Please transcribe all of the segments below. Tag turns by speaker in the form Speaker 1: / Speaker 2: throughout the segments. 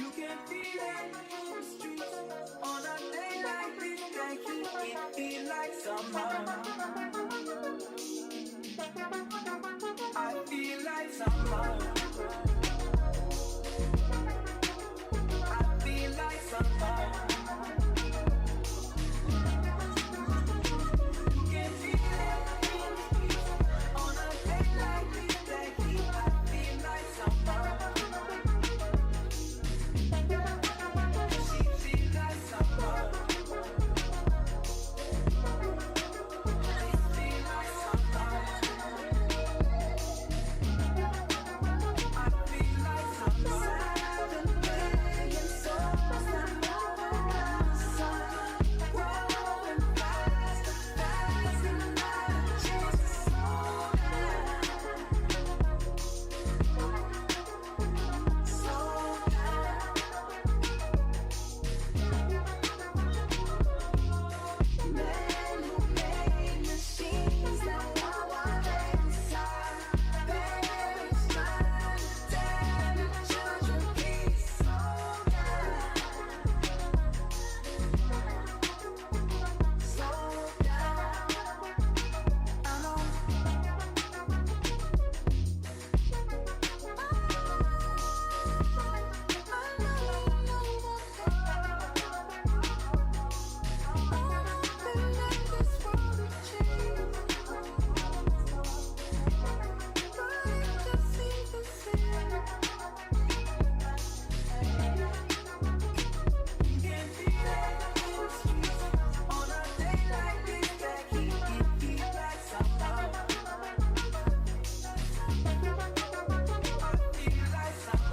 Speaker 1: You can feel it in the streets on a day like this. It feel like summer. I feel like summer. I feel like summer. You can feel it in the streets on a day like this. I feel like summer. She feels like summer. She feels like summer. I feel like summer.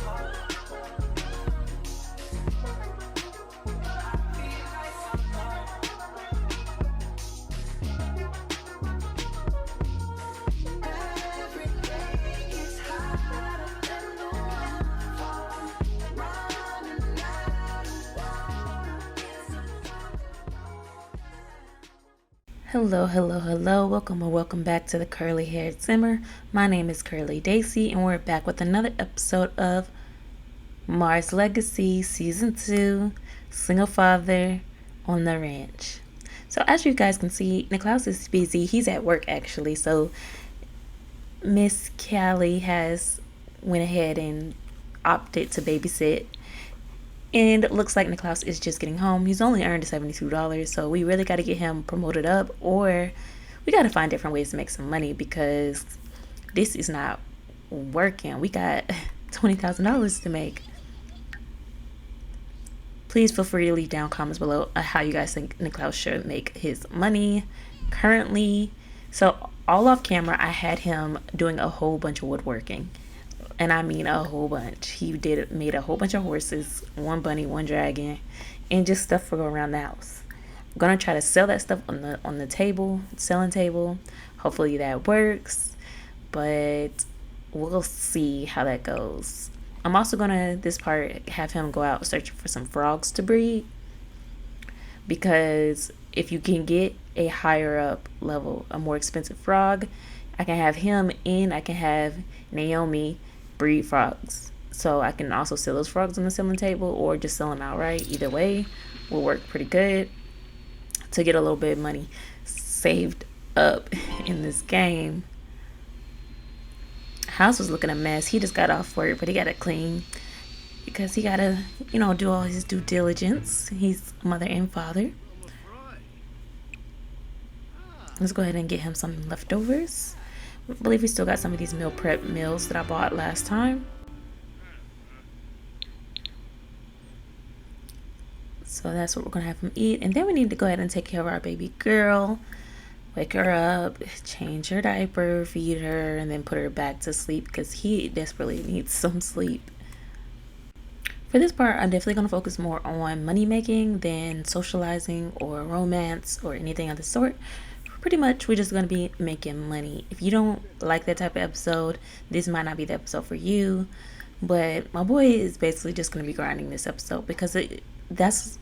Speaker 2: Hello. Welcome back to the Curly Haired Simmer. My name is Curly Daisy, and we're back with another episode of Mars Legacy Season 2, Single Father on the Ranch. So as you guys can see, Niklaus is busy. He's at work actually, so Miss Callie has went ahead and opted to babysit. And it looks like Niklaus is just getting home. He's only earned $72, so we really got to get him promoted up, or we got to find different ways to make some money because this is not working. We got $20,000 to make. Please feel free to leave down comments below how you guys think Niklaus should make his money currently. So all off camera, I had him doing a whole bunch of woodworking. And I mean a whole bunch. He made a whole bunch of horses, one bunny, one dragon, and just stuff for around the house. I'm gonna try to sell that stuff on the selling table. Hopefully that works, but we'll see how that goes. I'm also gonna this part have him go out searching for some frogs to breed, because if you can get a higher up level, a more expensive frog, I can have him and I can have Naomi breed frogs, so I can also sell those frogs on the selling table or just sell them outright. Either way will work pretty good to get a little bit of money saved up in this game. House was looking a mess. He just got off work, but he gotta clean because he gotta, do all his due diligence. He's mother and father. Let's go ahead and get him some leftovers. I believe we still got some of these meal prep meals that I bought last time. So that's what we're going to have him eat. And then we need to go ahead and take care of our baby girl. Wake her up, change her diaper, feed her, and then put her back to sleep because he desperately needs some sleep. For this part, I'm definitely going to focus more on money making than socializing or romance or anything of the sort. Pretty much we're just going to be making money. If you don't like that type of episode, this might not be the episode for you, but my boy is basically just going to be grinding this episode because that's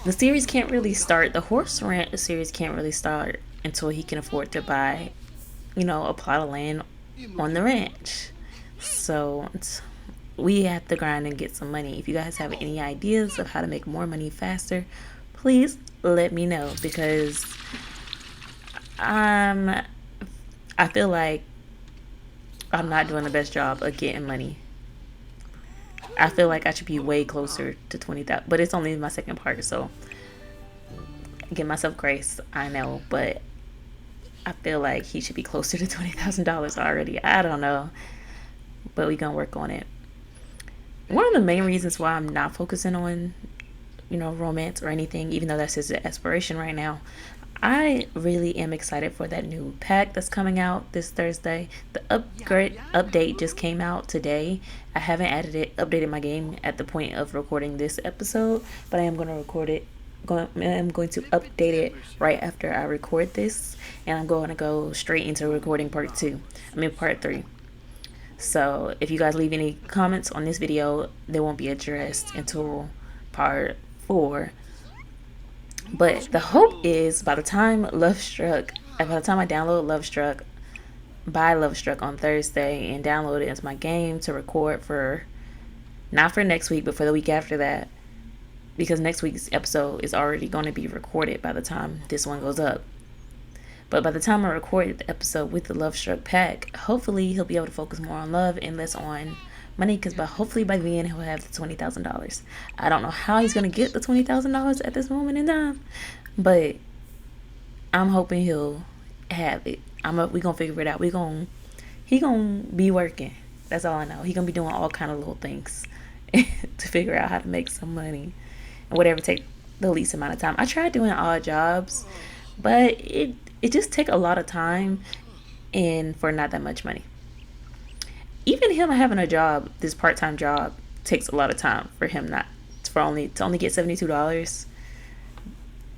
Speaker 2: the series can't really start. The horse ranch series can't really start until he can afford to buy a plot of land on the ranch. So we have to grind and get some money. If you guys have any ideas of how to make more money faster, please let me know, because I feel like I'm not doing the best job of getting money. I feel like I should be way closer to 20,000, but it's only my second part, so give myself grace. I know, but I feel like he should be closer to $20,000 already. I don't know, but we gonna work on it. One of the main reasons why I'm not focusing on, romance or anything, even though that's his aspiration right now, I really am excited for that new pack that's coming out this Thursday. The update just came out today. I haven't updated my game at the point of recording this episode, but I am going to record it. I'm going to update it right after I record this, and I'm going to go straight into recording part 3. So if you guys leave any comments on this video, they won't be addressed until part 4. But the hope is by the time I download buy Love Struck on Thursday and download it into my game to record not for next week, but for the week after that, because next week's episode is already going to be recorded by the time this one goes up. But by the time I record the episode with the Love Struck pack, hopefully he'll be able to focus more on love and less on money, because hopefully by the end he'll have the $20,000. I don't know how he's going to get the $20,000 at this moment in time, but I'm hoping he'll have it. We going to figure it out. He going to be working. That's all I know. He going to be doing all kind of little things to figure out how to make some money, and whatever take the least amount of time. I tried doing odd jobs, but it just take a lot of time and for not that much money. Even him having a job, this part-time job, takes a lot of time for him to only get $72.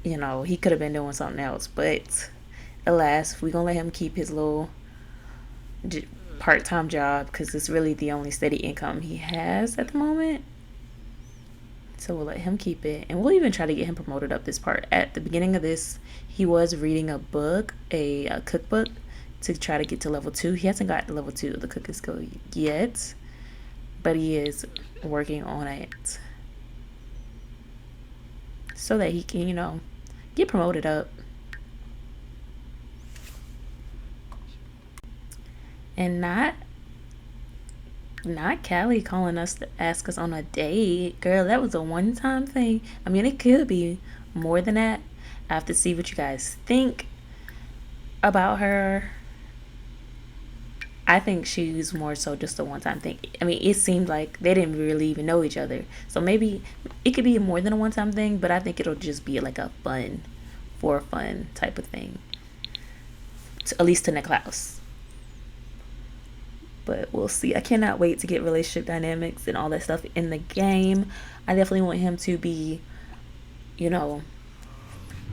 Speaker 2: He could have been doing something else, but alas, we're gonna let him keep his little part-time job, because it's really the only steady income he has at the moment. So we'll let him keep it, and we'll even try to get him promoted up this part. At the beginning of this, he was reading a book, a cookbook, to try to get to level 2. He hasn't got to level 2 of the cooking skill yet, but he is working on it so that he can, get promoted up. And not Callie calling us to ask us on a date. Girl, that was a one-time thing. I mean, it could be more than that. I have to see what you guys think about her. I think she's more so just a one-time thing. I mean, it seemed like they didn't really even know each other. So maybe it could be more than a one-time thing, but I think it'll just be like a fun type of thing. At least to Niklaus. But we'll see. I cannot wait to get relationship dynamics and all that stuff in the game. I definitely want him to be,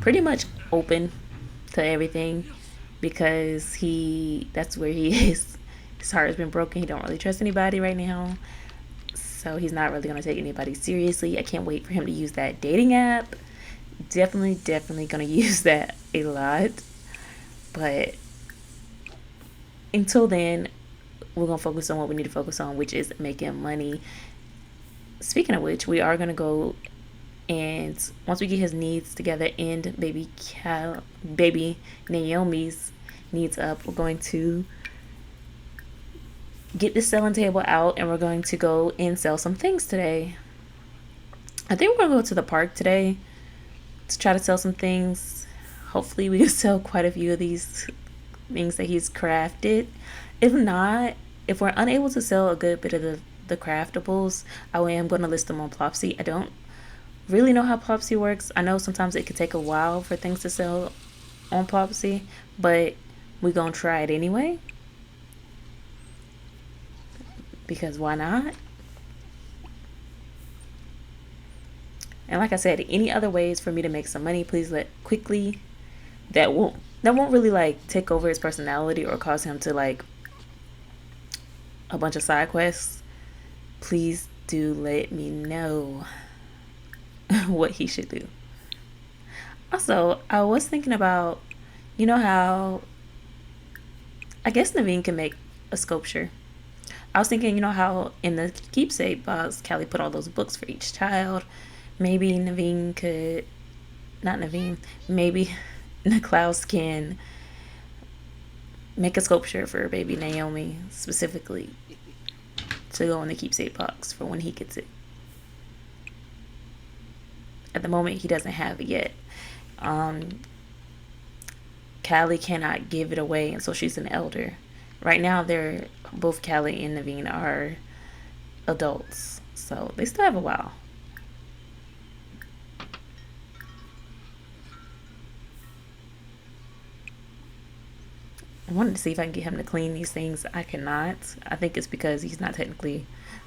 Speaker 2: pretty much open to everything, because that's where he is. His heart has been broken. He don't really trust anybody right now, so he's not really going to take anybody seriously. I can't wait for him to use that dating app. Definitely going to use that a lot. But until then, we're going to focus on what we need to focus on, which is making money. Speaking of which, we are going to go, and once we get his needs together and baby Naomi's needs up, we're going to get the selling table out, and we're going to go and sell some things today. I think we're going to go to the park today to try to sell some things. Hopefully we can sell quite a few of these things that he's crafted. If not, if we're unable to sell a good bit of the craftables, I am going to list them on Plopsy. I don't really know how Plopsy works. I know sometimes it could take a while for things to sell on Plopsy, but we're going to try it anyway, because why not? And like I said, any other ways for me to make some money, please let quickly. That won't really like take over his personality or cause him to like a bunch of side quests. Please do let me know what he should do. Also, I was thinking about, how I guess Naveen can make a sculpture. I was thinking, you know how in the keepsake box, Callie put all those books for each child. Maybe Naveen could, not Naveen, maybe Niklaus can make a sculpture for baby Naomi specifically to go in the keepsake box for when he gets it. At the moment, he doesn't have it yet. Callie cannot give it away until she's an elder. Right now, they're both Callie and Naveen are adults, so they still have a while. I wanted to see if I can get him to clean these things. I cannot. I think it's because he's not technically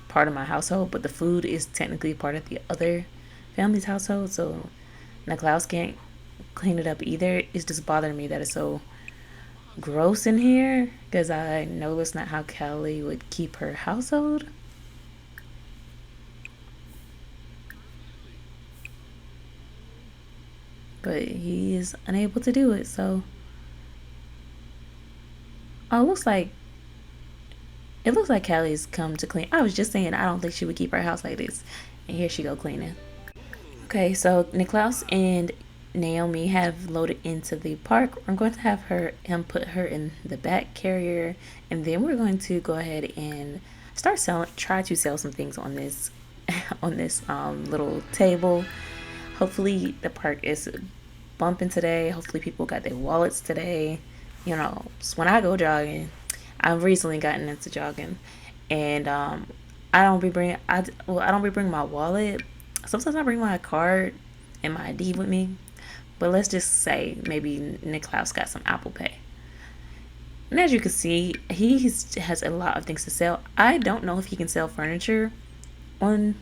Speaker 2: part of my household, but the food is technically part of the other family's household, so Niklaus can't clean it up either. It's just bothering me that it's so gross in here because I know it's not how Callie would keep her household. But he is unable to do it, so. Oh, it looks like Callie's come to clean. I was just saying I don't think she would keep her house like this. And here she go cleaning. Okay, so Niklaus and Naomi have loaded into the park. We're going to have him put her in the back carrier, and then we're going to go ahead and try to sell some things on this little table. Hopefully the park is bumping today. Hopefully people got their wallets today. You know, when I go jogging, I've recently gotten into jogging, and I don't be bringing my wallet. Sometimes I bring my card and my ID with me, but let's just say maybe Niklaus got some Apple Pay. And as you can see, he has a lot of things to sell. I don't know if he can sell furniture on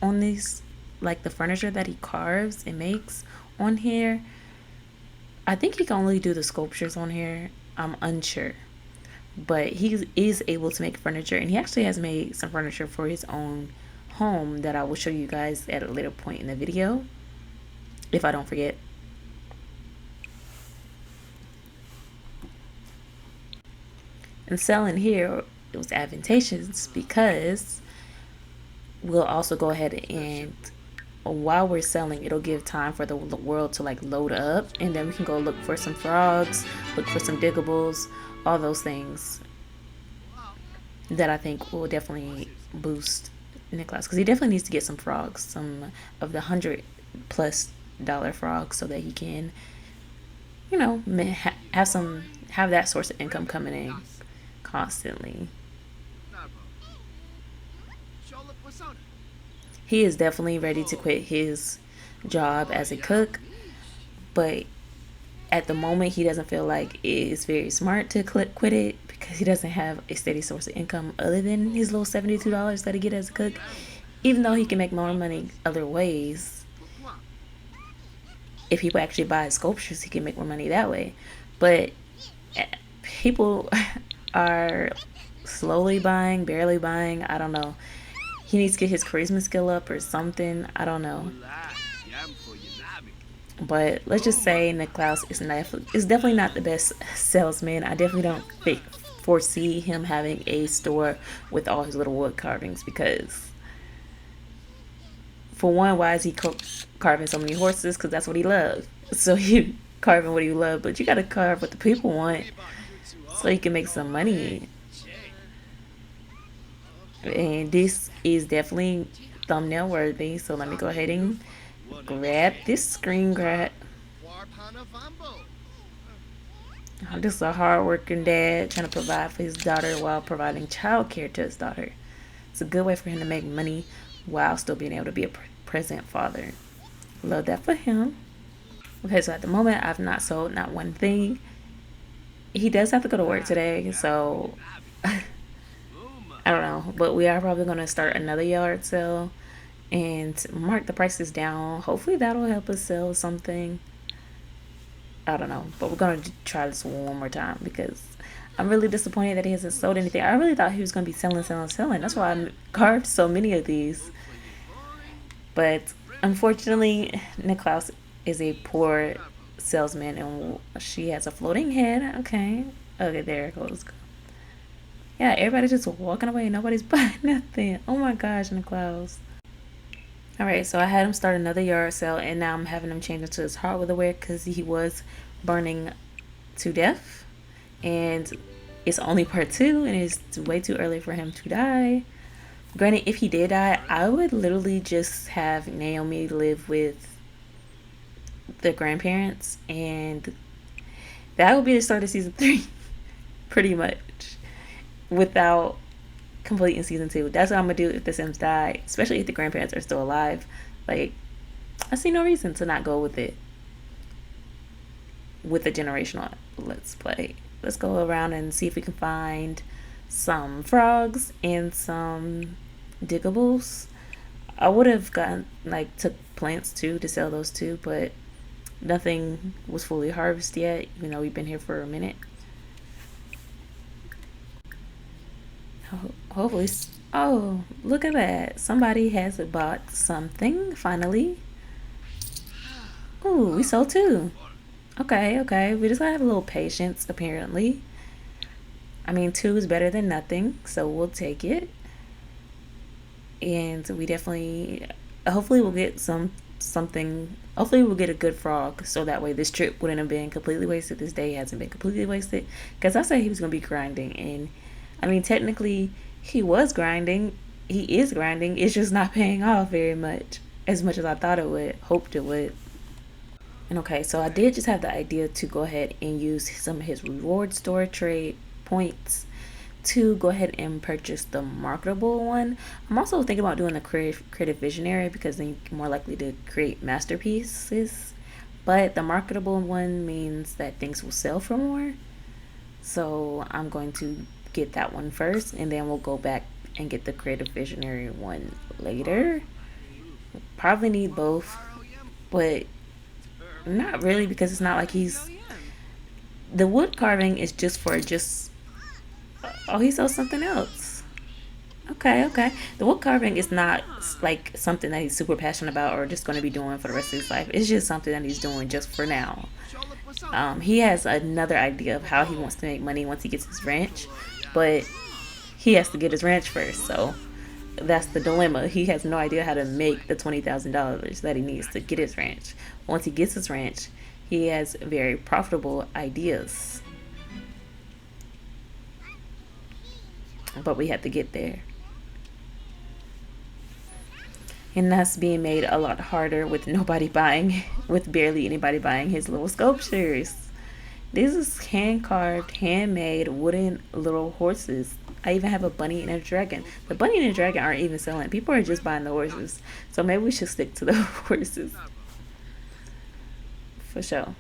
Speaker 2: these, like the furniture that he carves and makes on here. I think he can only do the sculptures on here. I'm unsure. But he is able to make furniture, and he actually has made some furniture for his own home that I will show you guys at a later point in the video, if I don't forget. And selling here, it was advantageous because we'll also go ahead and while we're selling, it'll give time for the world to like load up, and then we can go look for some frogs, look for some diggables, all those things that I think will definitely boost Niklaus, because he definitely needs to get some frogs, some of the $100+ frogs, so that he can, you know, have that source of income coming in constantly. He is definitely ready to quit his job as a cook, but at the moment he doesn't feel like it is very smart to quit it because he doesn't have a steady source of income other than his little $72 that he get as a cook, even though he can make more money other ways. If people actually buy his sculptures, he can make more money that way. But people are slowly buying, barely buying, I don't know. He needs to get his charisma skill up or something. I don't know. But let's just say Niklaus is definitely not the best salesman. I definitely don't foresee him having a store with all his little wood carvings, because for one, why is he carving so many horses? Because that's what he loves. So he carving what he loves, but you got to carve what the people want so you can make some money. And this is definitely thumbnail worthy, so let me go ahead and grab this screen grab. I'm just a hard-working dad trying to provide for his daughter while providing childcare to his daughter. It's a good way for him to make money while still being able to be a present father. Love that for him. Okay, so at the moment, I've not sold not one thing. He does have to go to work today, so I don't know, but we are probably going to start another yard sale and mark the prices down. Hopefully that'll help us sell something. I don't know, but we're going to try this one more time because I'm really disappointed that he hasn't sold anything. I really thought he was going to be selling. That's why I carved so many of these. But unfortunately, Niklaus is a poor salesman, and she has a floating head. Okay, there it goes. Yeah, everybody's just walking away. Nobody's buying nothing. Oh my gosh, Niklaus. All right, so I had him start another yard sale, and now I'm having him change into his hardware wear because he was burning to death, and it's only part two, and it's way too early for him to die. Granted, if he did die, I would literally just have Naomi live with the grandparents, and that would be the start of season 3, pretty much, without completing season 2. That's what I'm gonna do if the Sims die, especially if the grandparents are still alive. Like, I see no reason to not go with it with the generational let's play. Let's go around and see if we can find some frogs and some diggables. I would have gotten like took plants too to sell those too, but nothing was fully harvested yet, even though we've been here for a minute. Hopefully. Oh, look at that. Somebody has bought something finally. Ooh, we sold two. Okay, okay. We just gotta have a little patience, apparently. I mean, two is better than nothing, so we'll take it. And we definitely, hopefully, we'll get something. Hopefully, we'll get a good frog, so that way this trip wouldn't have been completely wasted. This day hasn't been completely wasted. Because I said he was gonna be grinding, and I mean, technically, he was grinding. He is grinding. It's just not paying off very much, as much as I thought it would, hoped it would. And okay, so I did just have the idea to go ahead and use some of his reward store trade points to go ahead and purchase the marketable one. I'm also thinking about doing the creative visionary because then you're more likely to create masterpieces. But the marketable one means that things will sell for more. So I'm going to get that one first, and then we'll go back and get the creative visionary one later. Probably need both, but not really, because it's not like he's the wood carving is just for just oh, he sells something else. Okay, okay. The wood carving is not like something that he's super passionate about or just going to be doing for the rest of his life. It's just something that he's doing just for now. He has another idea of how he wants to make money once he gets his ranch, but he has to get his ranch first. So that's the dilemma. He has no idea how to make the $20,000 that he needs to get his ranch. Once he gets his ranch, he has very profitable ideas, but we have to get there. And that's being made a lot harder with nobody buying, with barely anybody buying his little sculptures. This is hand carved, handmade wooden little horses. I even have a bunny and a dragon. The bunny and the dragon aren't even selling. People are just buying the horses. So maybe we should stick to the horses. For sure.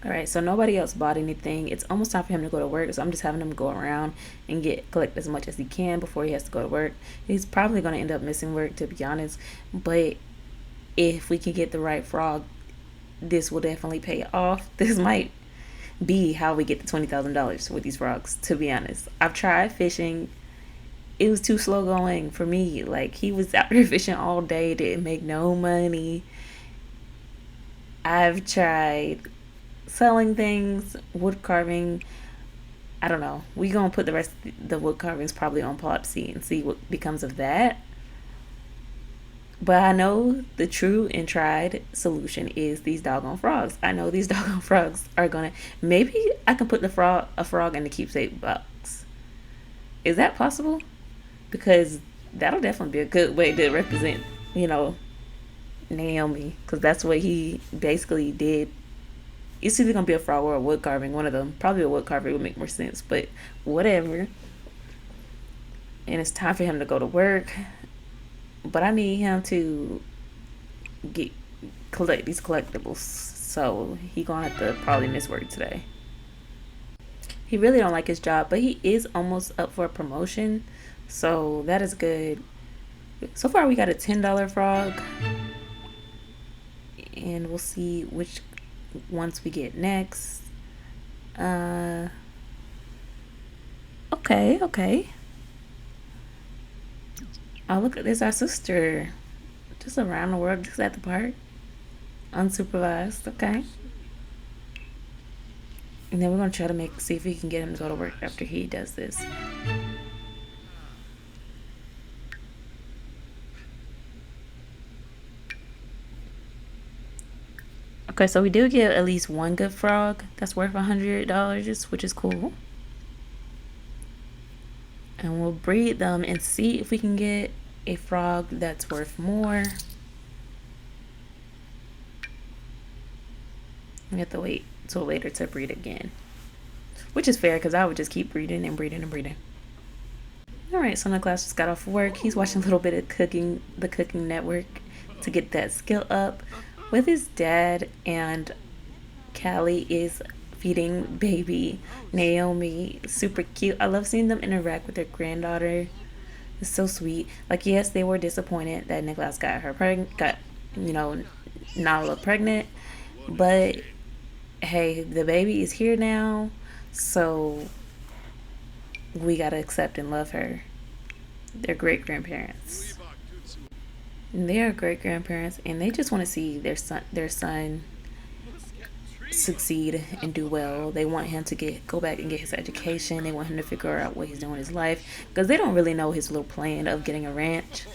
Speaker 2: Alright, so nobody else bought anything. It's almost time for him to go to work, so I'm just having him go around and collect as much as he can before he has to go to work. He's probably going to end up missing work, to be honest. But if we can get the right frog, this will definitely pay off. This might be how we get the $20,000 with these frogs, to be honest. I've tried fishing. It was too slow going for me. Like, he was out there fishing all day, didn't make no money. I've tried selling things, wood carving. I don't know. We gonna put the rest of the wood carvings probably on Plopsy and see what becomes of that. But I know the true and tried solution is these doggone frogs. I know these doggone frogs are gonna. Maybe I can put a frog in the keepsake box. Is that possible? Because that'll definitely be a good way to represent, Naomi. Because that's what he basically did. It's either gonna be a frog or a wood carving, one of them. Probably a wood carving would make more sense, but whatever. And it's time for him to go to work. But I need him to collect these collectibles. So he gonna have to probably miss work today. He really don't like his job, but he is almost up for a promotion. So that is good. So far we got a $10 frog. And we'll see which ones we get next. Okay. Oh, look at this, our sister. Just around the world, just at the park. Unsupervised, okay. And then we're going to try to see if we can get him to go to work after he does this. Okay, so we do get at least one good frog that's worth $100, which is cool. And we'll breed them and see if we can get a frog that's worth more. We have to wait till later to breed again, which is fair because I would just keep breeding and breeding and breeding. Alright, so Niklaus just got off work. He's watching a little bit of the Cooking Network to get that skill up with his dad, and Callie is feeding baby Naomi. Super cute. I love seeing them interact with their granddaughter. It's so sweet. Like, yes, they were disappointed that Niklaus got Nala pregnant, but hey, the baby is here now, so we gotta accept and love her. They're great grandparents. They're great grandparents, and they just want to see their son succeed and do well. They want him to go back and get his education. They want him to figure out what he's doing in his life, because they don't really know his little plan of getting a ranch.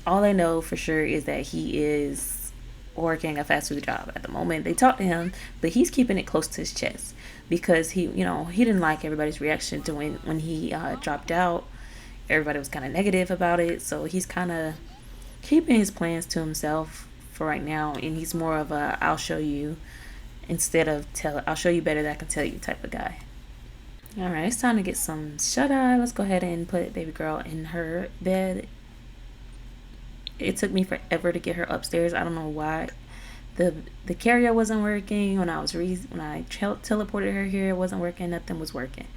Speaker 2: All they know for sure is that he is working a fast food job at the moment. They talk to him, but he's keeping it close to his chest because he didn't like everybody's reaction to when he dropped out. Everybody was kind of negative about it, so he's kind of keeping his plans to himself for right now, and he's more of a I'll show you instead of I'll show you better than I can tell you type of guy. All right, it's time to get some shut-eye. Let's go ahead and put baby girl in her bed. It took me forever to get her upstairs. I don't know why. The carrier wasn't working when I teleported her here. It wasn't working. Nothing was working.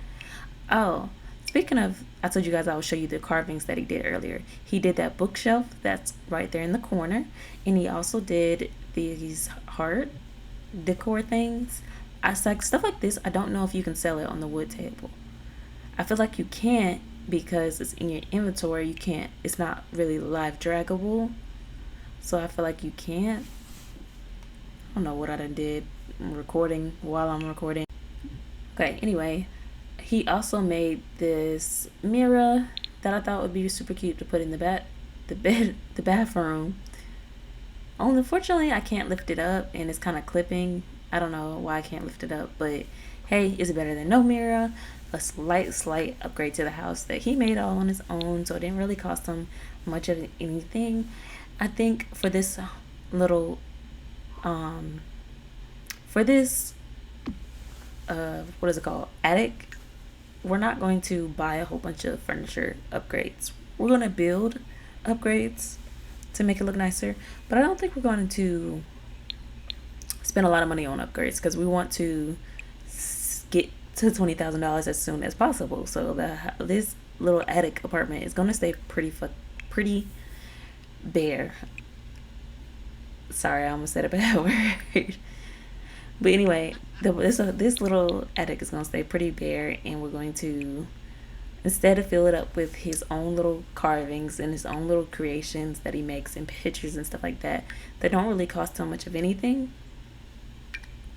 Speaker 2: Oh, speaking of, I told you guys I would show you the carvings that he did earlier. He did that bookshelf that's right there in the corner, and he also did these heart decor things. I like stuff like this. I don't know if you can sell it on the wood table. I feel like you can't because it's in your inventory. You can't. It's not really live draggable, so I feel like you can't. I don't know what I done did. I'm recording while I'm recording. Okay. Anyway. He also made this mirror that I thought would be super cute to put in the bathroom. Unfortunately, I can't lift it up, and it's kind of clipping. I don't know why I can't lift it up, but hey, it's better than no mirror. A slight upgrade to the house that he made all on his own, so it didn't really cost him much of anything. I think for this little, what is it called? Attic. We're not going to buy a whole bunch of furniture upgrades. We're going to build upgrades to make it look nicer, but I don't think we're going to spend a lot of money on upgrades because we want to get to $20,000 as soon as possible. So this little attic apartment is going to stay pretty bare. Sorry, I almost said a bad word. But anyway, this little attic is going to stay pretty bare, and we're going to, instead of fill it up with his own little carvings and his own little creations that he makes and pictures and stuff like that don't really cost him much of anything.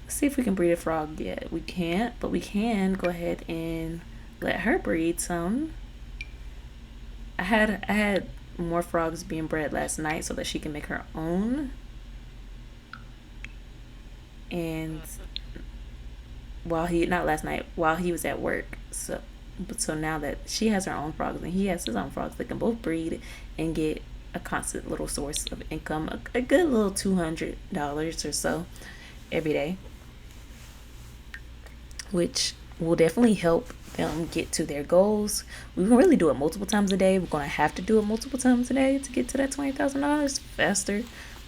Speaker 2: Let's see if we can breed a frog yet. We can't, but we can go ahead and let her breed some. I had more frogs being bred last night so that she can make her own. And while he was at work, so now that she has her own frogs and he has his own frogs, they can both breed and get a constant little source of income, a good little $200 or so every day, which will definitely help them get to their goals. We can really do it multiple times a day. We're gonna have to do it multiple times a day to get to that $20,000 faster,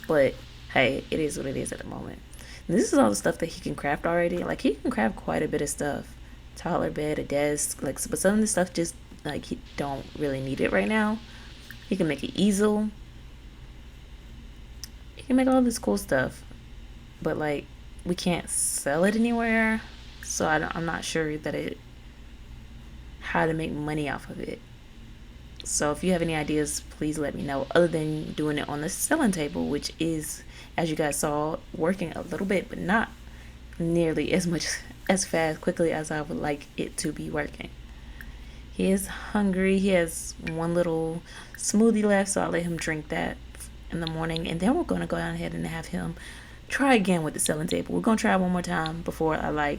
Speaker 2: but hey, it is what it is at the moment. This is all the stuff that he can craft already. Like, he can craft quite a bit of stuff. Taller bed, a desk, but some of the stuff just, he don't really need it right now. He can make an easel. He can make all this cool stuff. But, we can't sell it anywhere. So I'm not sure how to make money off of it. So if you have any ideas, please let me know, other than doing it on the selling table, which is, as you guys saw, working a little bit, but not nearly as much as quickly as I would like it to be working. He is hungry. He has one little smoothie left, so I'll let him drink that in the morning, and then we're going to go ahead and have him try again with the selling table. We're going to try one more time before I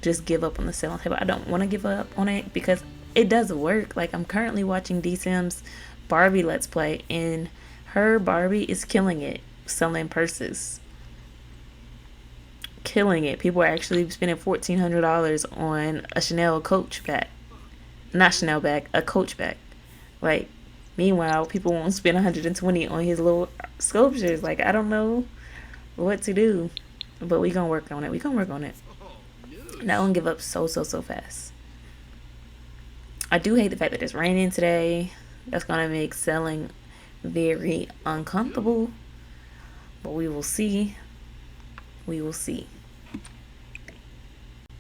Speaker 2: just give up on the selling table. I don't want to give up on it because it does work. Like, I'm currently watching D-Sim's Barbie Let's Play, and her Barbie is killing it selling purses. Killing it. People are actually spending $1,400 on a Chanel Coach bag. Not Chanel bag, a Coach bag. Like, meanwhile, people won't spend $120 on his little sculptures. Like, I don't know what to do, but we gonna work on it. Not gonna give up so fast. I do hate the fact that it's raining today. That's gonna make selling very uncomfortable, but we will see.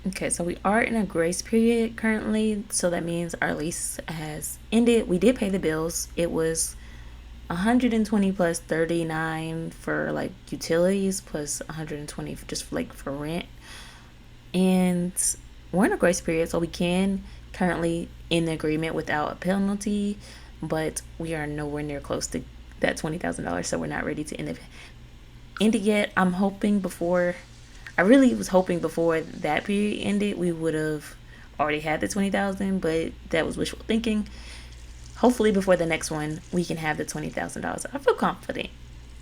Speaker 2: Okay, so we are in a grace period currently, so that means our lease has ended. We did pay the bills. It was 120 plus 39 for like utilities, plus 120 just like for rent. And we're in a grace period, so we can currently in the agreement without a penalty, but we are nowhere near close to that $20,000, so we're not ready to end it yet. I really was hoping before that period ended we would have already had the $20,000, but that was wishful thinking. Hopefully before the next one we can have the $20,000. I feel confident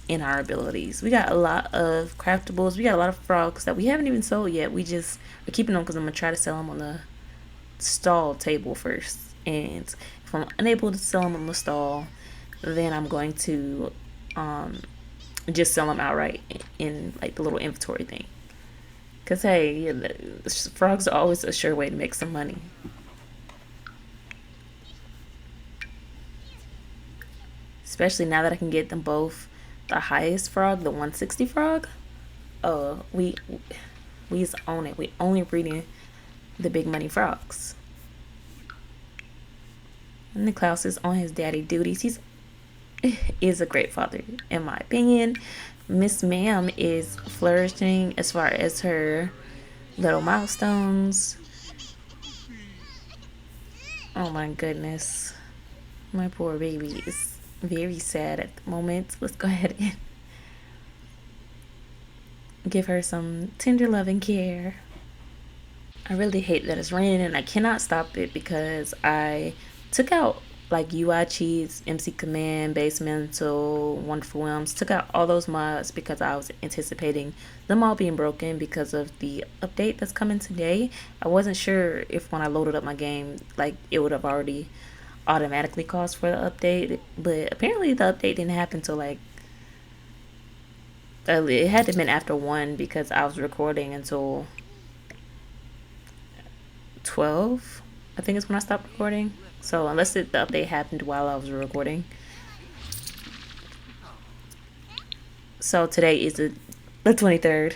Speaker 2: in our abilities. We got a lot of craftables. We got a lot of frogs that we haven't even sold yet. We just are keeping them because I'm gonna try to sell them on the stall table first, and if I'm unable to sell them on the stall, then I'm going to just sell them outright in like the little inventory thing. Because, hey, frogs are always a sure way to make some money. Especially now that I can get them both the highest frog, the 160 frog. We just own it. We only breeding the big money frogs. And Niklaus is on his daddy duties. He is a great father, in my opinion. Miss Ma'am is flourishing as far as her little milestones. Oh my goodness. My poor baby is very sad at the moment. Let's go ahead and give her some tender love and care. I really hate that it's raining and I cannot stop it because I took out like UI Cheats, MC Command, Base Mental, Wonderful Whims. Took out all those mods because I was anticipating them all being broken because of the update that's coming today. I wasn't sure if when I loaded up my game, like it would have already automatically caused for the update, but apparently the update didn't happen till like it had to have been after 1 because I was recording until 12, I think is when I stopped recording. So unless the update happened while I was recording. So today is the 23rd.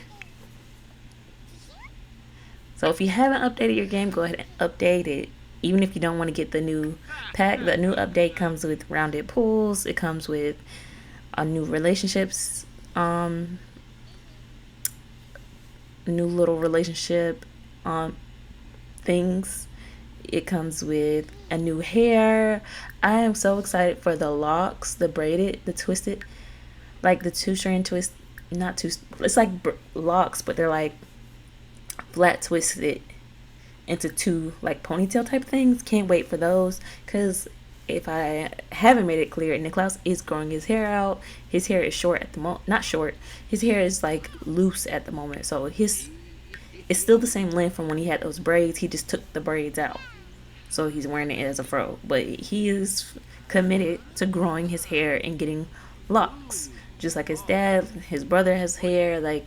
Speaker 2: So if you haven't updated your game, go ahead and update it. Even if you don't want to get the new pack, the new update comes with rounded pools. It comes with a new relationships, new little relationship things. It comes with a new hair. I am so excited for the locks, the braided, the twisted, like the 2-strand twist, not two, it's like locks, but they're like flat twisted into 2 like ponytail type things. Can't wait for those, because if I haven't made it clear, Niklaus is growing his hair out. His hair is short at the moment, not short, his hair is like loose at the moment, so it's still the same length from when he had those braids. He just took the braids out, so he's wearing it as a fro, but he is committed to growing his hair and getting locks, just like his dad. His brother has hair, like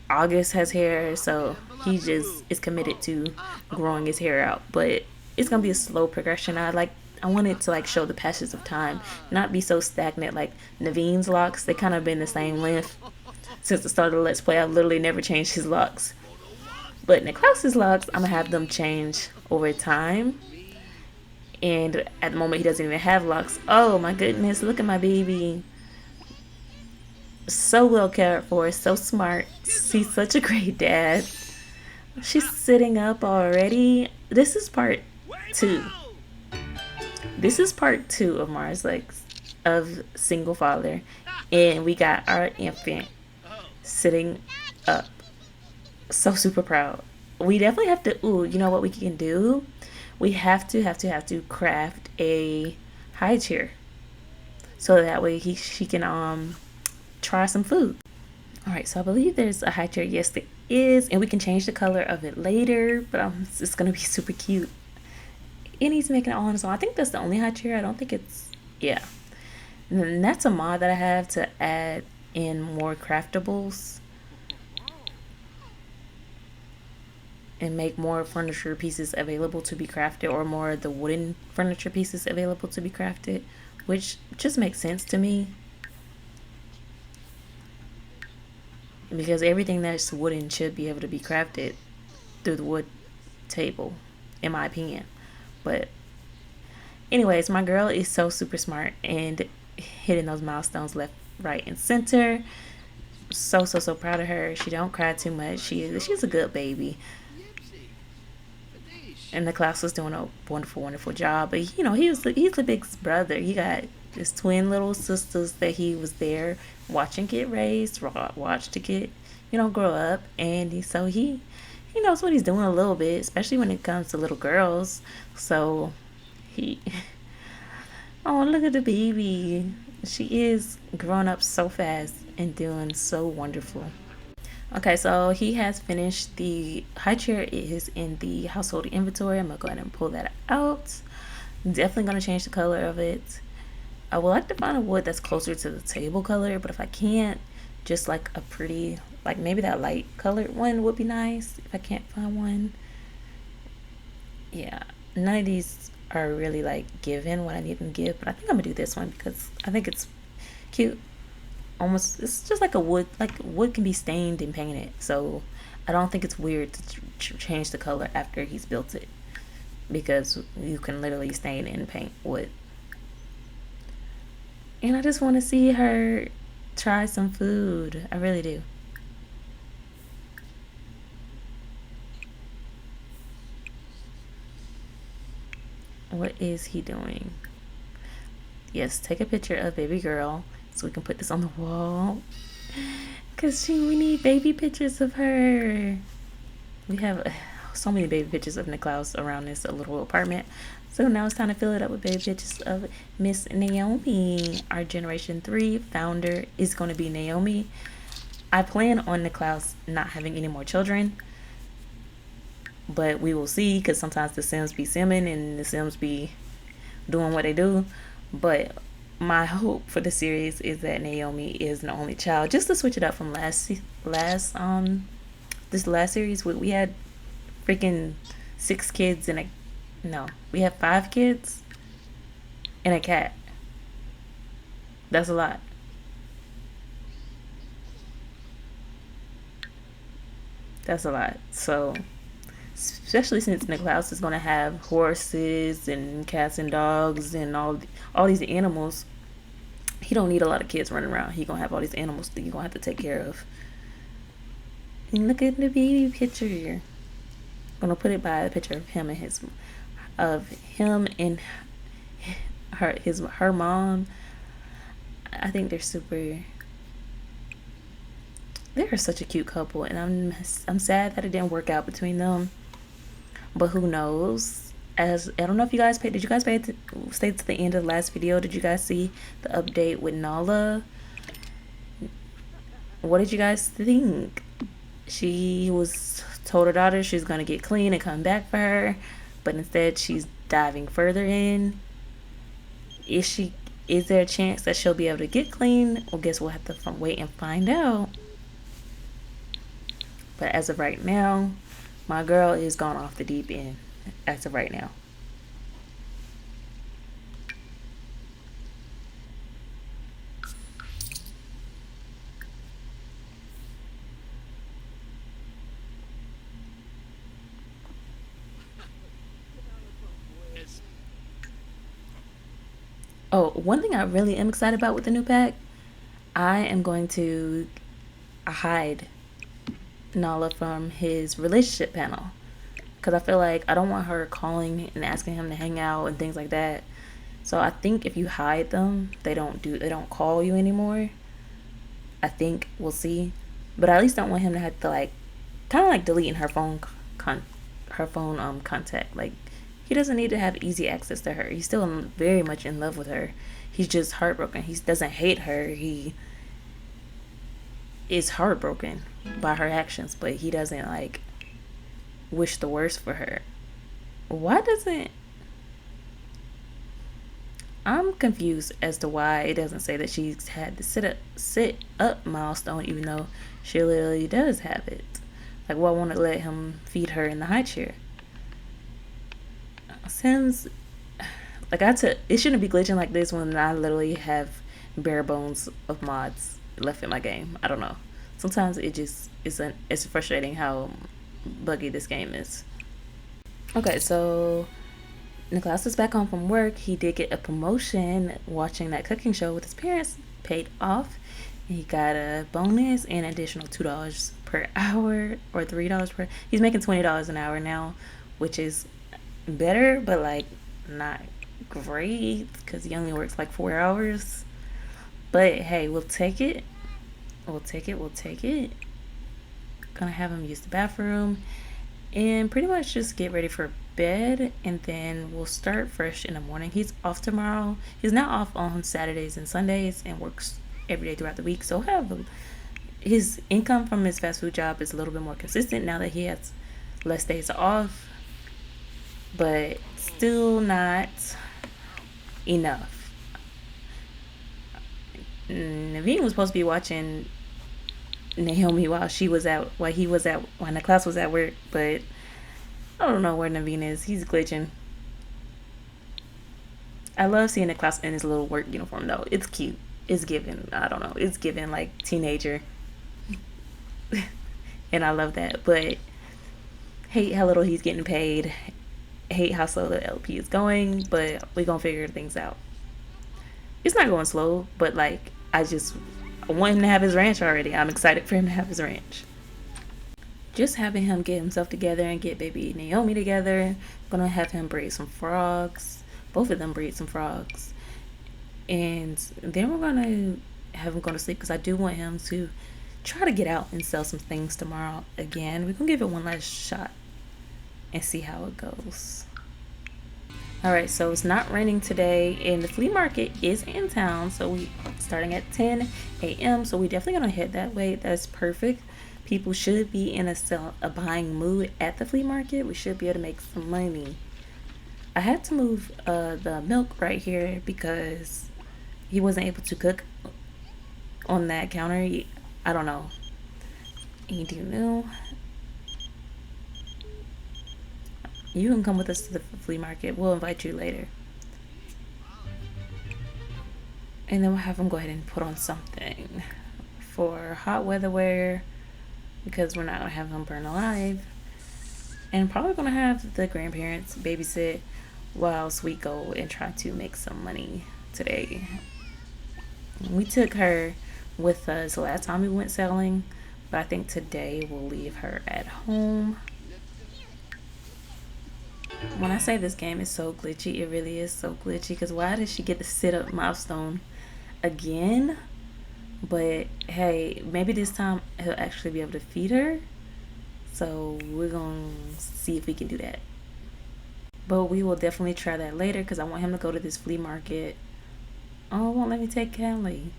Speaker 2: August has hair, so he just is committed to growing his hair out. But it's gonna be a slow progression. I want it to like show the passage of time, not be so stagnant like Naveen's locks. They kind of been the same length since the start of the Let's Play. I've literally never changed his locks. But Niklaus's locks, I'm gonna have them change over time. And at the moment, he doesn't even have locks. Oh my goodness, look at my baby. So well cared for, so smart. He's such a great dad. She's sitting up already. This is part two. This is part two of Mars Legs of Single Father. And we got our infant sitting up. So super proud. We definitely have to, ooh, you know what we can do? We have to craft a high chair. So that way she can try some food. Alright, so I believe there's a high chair. Yes, there is. And we can change the color of it later, but it's gonna be super cute. And he's making it all on his own. I think that's the only high chair. I don't think it's, yeah. And that's a mod that I have to add in more craftables and make more furniture pieces available to be crafted, or more of the wooden furniture pieces available to be crafted, which just makes sense to me, because everything that's wooden should be able to be crafted through the wood table, in my opinion. But anyways, my girl is so super smart and hitting those milestones left, right, and center. So proud of her. She don't cry too much. She's a good baby. And Niklaus was doing a wonderful job. But he's the big brother. He got his twin little sisters that he was there watching get raised, watch to get grow up, and he knows what he's doing a little bit, especially when it comes to little girls. So he, oh, look at the baby. She is growing up so fast and doing so wonderful. Okay, so he has finished the high chair. It is in the household inventory. I'm gonna go ahead and pull that out. Definitely gonna change the color of it. I would like to find a wood that's closer to the table color, but if I can't, just like a pretty, like maybe that light colored one would be nice if I can't find one. Yeah, none of these are really like given what I need them to give, but I think I'm gonna do this one because I think it's cute. Almost, it's just like a wood, like wood can be stained and painted, so I don't think it's weird to change the color after he's built it, because you can literally stain and paint wood. And I just want to see her try some food. I really do. What is he doing? Yes, take a picture of baby girl so we can put this on the wall, because we need baby pictures of her. We have so many baby pictures of Niklaus around this little apartment. So now it's time to fill it up with baby pictures of Miss Naomi. Our Generation 3 founder is going to be Naomi. I plan on Niklaus not having any more children, but we will see, because sometimes the Sims be simming and the Sims be doing what they do. But my hope for the series is that Naomi is the only child, just to switch it up from this last series. We had freaking 6 kids and we have 5 kids and a cat. That's a lot. That's a lot. So, especially since Niklaus is going to have horses and cats and dogs and all these animals, he don't need a lot of kids running around. He going to have all these animals that he going to have to take care of. And look at the baby picture here. I'm going to put it by a picture of him and her mom. I think they're such a cute couple, and I'm sad that it didn't work out between them. But who knows? As I don't know if you guys did you guys stay to the end of the last video? Did you guys see the update with Nala? What did you guys think? She was told her daughter she's gonna get clean and come back for her, but instead she's diving further in. Is there a chance that she'll be able to get clean? Well, guess we'll have to wait and find out. But as of right now, my girl is gone off the deep end. As of right now. Oh, one thing I really am excited about with the new pack, I am going to hide Nala from his relationship panel. Because I feel like I don't want her calling and asking him to hang out and things like that. So I think if you hide them, they don't call you anymore. I think we'll see, but I at least don't want him to have to like, kind of like deleting her phone contact. Like, he doesn't need to have easy access to her. He's still very much in love with her. He's just heartbroken. He doesn't hate her. He is heartbroken by her actions, but he doesn't like wish the worst for her. Why doesn't I'm confused as to why it doesn't say that she's had the sit up milestone, even though she literally does have it. Like, well, I want to let him feed her in the high chair. Since like it shouldn't be glitching like this when I literally have bare bones of mods left in my game. I don't know. Sometimes it's frustrating how buggy this game is. Okay, so Niklaus is back home from work. He did get a promotion watching that cooking show with his parents. Paid off. He got a bonus and additional $2 per hour or $3 per. He's making $20 an hour now, which is better, but like not great because he only works like 4 hours. But hey, we'll take it. We'll take it. Gonna have him use the bathroom and pretty much just get ready for bed, and then we'll start fresh in the morning. He's off tomorrow. He's now off on Saturdays and Sundays and works every day throughout the week. So his income from his fast food job is a little bit more consistent now that he has less days off, but still not enough. Naveen was supposed to be watching Naomi while Niklaus was at work, but I don't know where Naveen is. He's glitching. I love seeing Niklaus in his little work uniform though. It's cute. It's given, I don't know, it's given like teenager. And I love that. But hate how little he's getting paid. Hate how slow the LP is going, but we're gonna figure things out. It's not going slow, but like I want him to have his ranch already. I'm excited for him to have his ranch. Just having him get himself together and get baby Naomi together. Gonna have him breed some frogs. Both of them breed some frogs. And then we're gonna have him go to sleep because I do want him to try to get out and sell some things tomorrow again. We're gonna give it one last shot and see how it goes. Alright, so it's not raining today and the flea market is in town, so we starting at 10 a.m. so we definitely gonna head that way. That's perfect. People should be in a buying mood at the flea market. We should be able to make some money. I had to move the milk right here because he wasn't able to cook on that counter. I don't know. Anything new? You can come with us to the flea market. We'll invite you later. And then we'll have him go ahead and put on something for hot weather wear because we're not going to have him burn alive. And probably going to have the grandparents babysit while we go and try to make some money today. We took her with us last time we went selling, but I think today we'll leave her at home. When I say this game is so glitchy, it really is so glitchy because why did she get the sit up milestone again? But hey, maybe this time he'll actually be able to feed her, so we're gonna see if we can do that. But we will definitely try that later because I want him to go to this flea market. Oh, it won't let me take Kelly.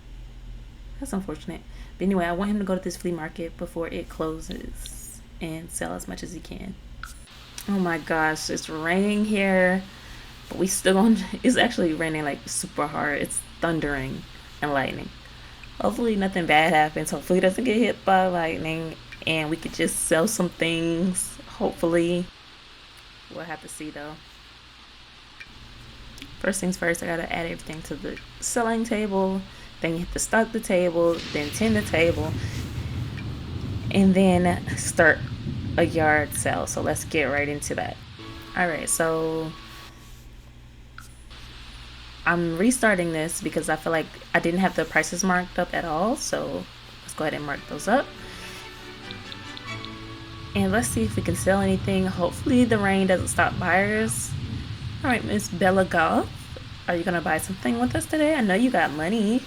Speaker 2: That's unfortunate. But anyway, I want him to go to this flea market before it closes and sell as much as he can. Oh my gosh, it's raining here, but we still gonna, it's actually raining like super hard. It's thundering and lightning. Hopefully nothing bad happens. Hopefully it doesn't get hit by lightning and we could just sell some things. Hopefully. We'll have to see though. First things first, I gotta add everything to the selling table. Then you have to stock the table, then tend the table, and then start a yard sale. So let's get right into that. Alright, so I'm restarting this because I feel like I didn't have the prices marked up at all. So let's go ahead and mark those up. And let's see if we can sell anything. Hopefully the rain doesn't stop buyers. All right, Miss Bella Goff, are you gonna buy something with us today? I know you got money.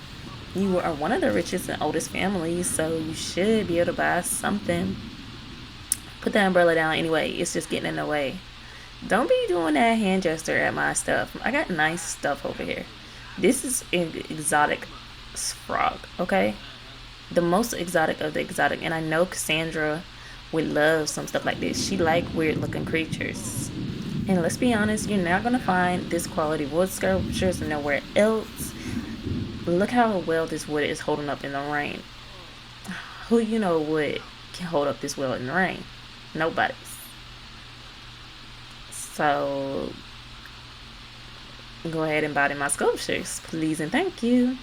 Speaker 2: You are one of the richest and oldest families, so you should be able to buy something. Put the umbrella down anyway. It's just getting in the way. Don't be doing that hand gesture at my stuff. I got nice stuff over here. This is an exotic frog, okay? The most exotic of the exotic. And I know Cassandra would love some stuff like this. She like weird looking creatures. And let's be honest, you're not going to find this quality wood sculptures nowhere else. Look how well this wood is holding up in the rain. Who you know wood can hold up this well in the rain? Nobody's. So go ahead and buy my sculptures, please and thank you.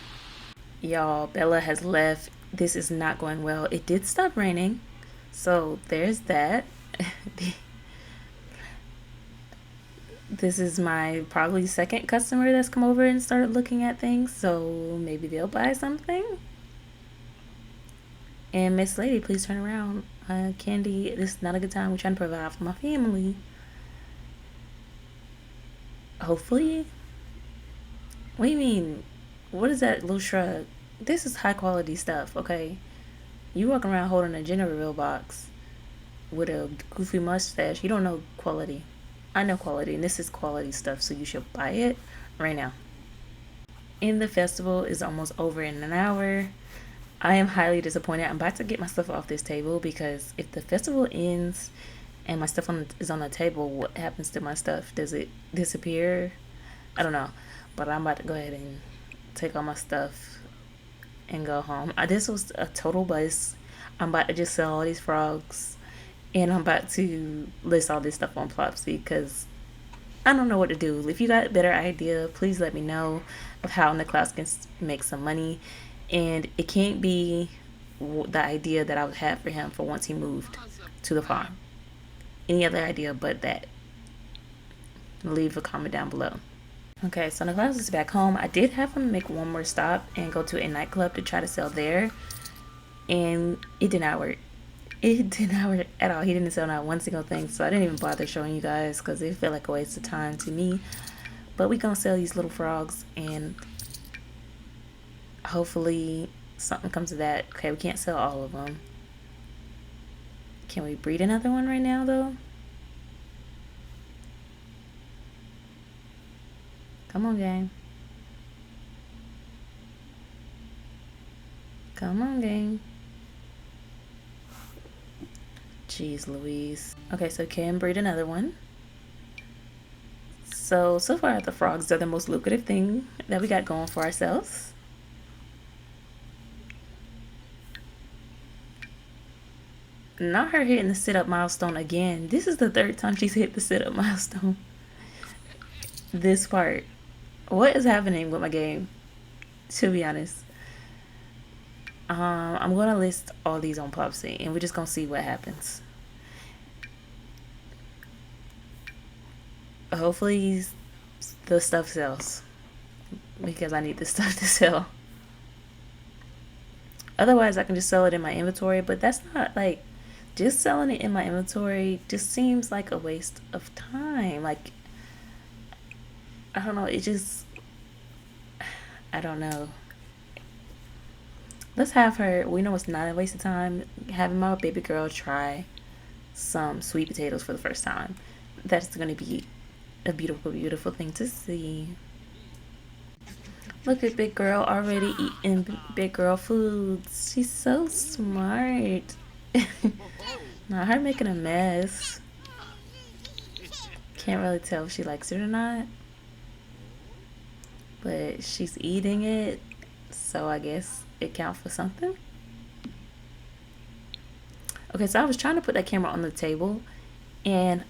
Speaker 2: Y'all, Bella has left. This is not going well. It did stop raining, so there's that. This is my probably second customer that's come over and started looking at things, so maybe they'll buy something. And Miss Lady, please turn around. Candy, this is not a good time. We're trying to provide for my family. Hopefully. What do you mean? What is that little shrug? This is high quality stuff, okay? You walking around holding a General box with a goofy mustache. You don't know quality. I know quality, and this is quality stuff, so you should buy it right now. And the festival is almost over in an hour. I am highly disappointed. I'm about to get my stuff off this table because if the festival ends and my stuff is on the table, what happens to my stuff? Does it disappear? I don't know. But I'm about to go ahead and take all my stuff and go home. This was a total bust. I'm about to just sell all these frogs. And I'm about to list all this stuff on Plopsy because I don't know what to do. If you got a better idea, please let me know of how Niklaus can make some money. And it can't be the idea that I would have for him for once he moved to the farm. Any other idea but that? Leave a comment down below. Okay, so Niklaus is back home. I did have him make one more stop and go to a nightclub to try to sell there. And it did not work. It did not work at all. He didn't sell not one single thing, so I didn't even bother showing you guys because it felt like a waste of time to me. But we gonna sell these little frogs and hopefully something comes of that. Okay, we can't sell all of them. Can we breed another one right now though? Come on, gang. Come on, gang. Jeez Louise. Okay, so can breed another one. So far the frogs are the most lucrative thing that we got going for ourselves. Not her hitting the sit-up milestone again. This is the third time she's hit the sit-up milestone. This part. What is happening with my game? To be honest. I'm gonna list all these on Plopsy and we're just gonna see what happens. Hopefully the stuff sells because I need the stuff to sell. Otherwise I can just sell it in my inventory, but that's not like, just selling it in my inventory just seems like a waste of time. Like, I don't know, it just, I don't know. Let's have her, we know it's not a waste of time, having my baby girl try some sweet potatoes for the first time. That's going to be a beautiful, beautiful thing to see. Look at big girl already eating big girl foods. She's so smart. Now her making a mess. Can't really tell if she likes it or not. But she's eating it, so I guess it counts for something. Okay, so I was trying to put that camera on the table and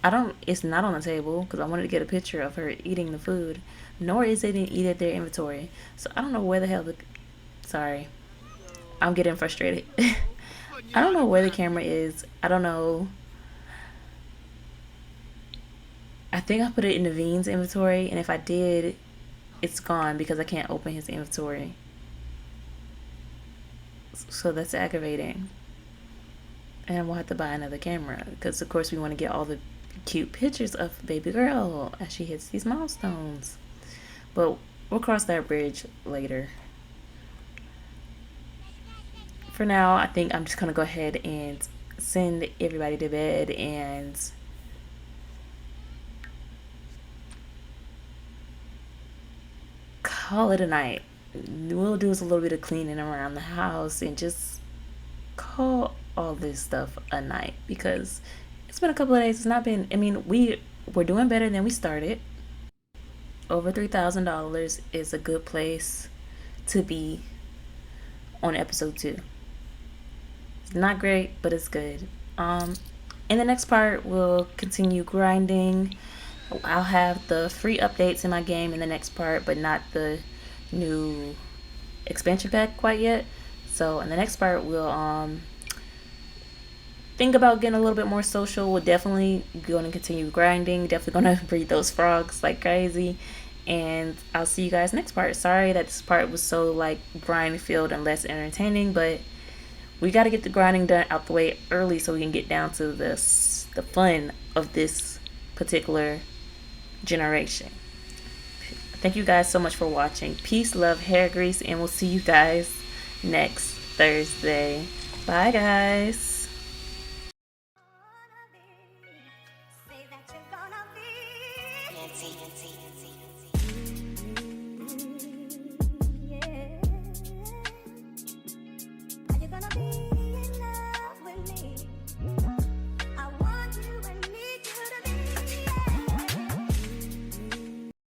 Speaker 2: it's not on the table because I wanted to get a picture of her eating the food, nor is it in either their inventory. So I don't know where the hell sorry, I'm getting frustrated. I don't know where the camera is. I don't know. I think I put it in the Naveen's inventory, and if I did, it's gone because I can't open his inventory. So that's aggravating. And we'll have to buy another camera because, of course, we want to get all the cute pictures of baby girl as she hits these milestones. But we'll cross that bridge later. For now, I think I'm just going to go ahead and send everybody to bed and call it a night. We'll do is a little bit of cleaning around the house and just call all this stuff a night because it's been a couple of days. It's not been, I mean, we're doing better than we started. Over $3,000 is a good place to be on episode 2. It's not great, but it's good. In the next part, we'll continue grinding. I'll have the free updates in my game in the next part, but not the new expansion pack quite yet. So in the next part, we'll think about getting a little bit more social. We're definitely going to continue grinding. Definitely going to breed those frogs like crazy. And I'll see you guys next part. Sorry that this part was so like grind filled and less entertaining, but we got to get the grinding done out the way early so we can get down to the fun of this particular generation. Thank you guys so much for watching. Peace, love, hair grease, and we'll see you guys next Thursday. Bye, guys.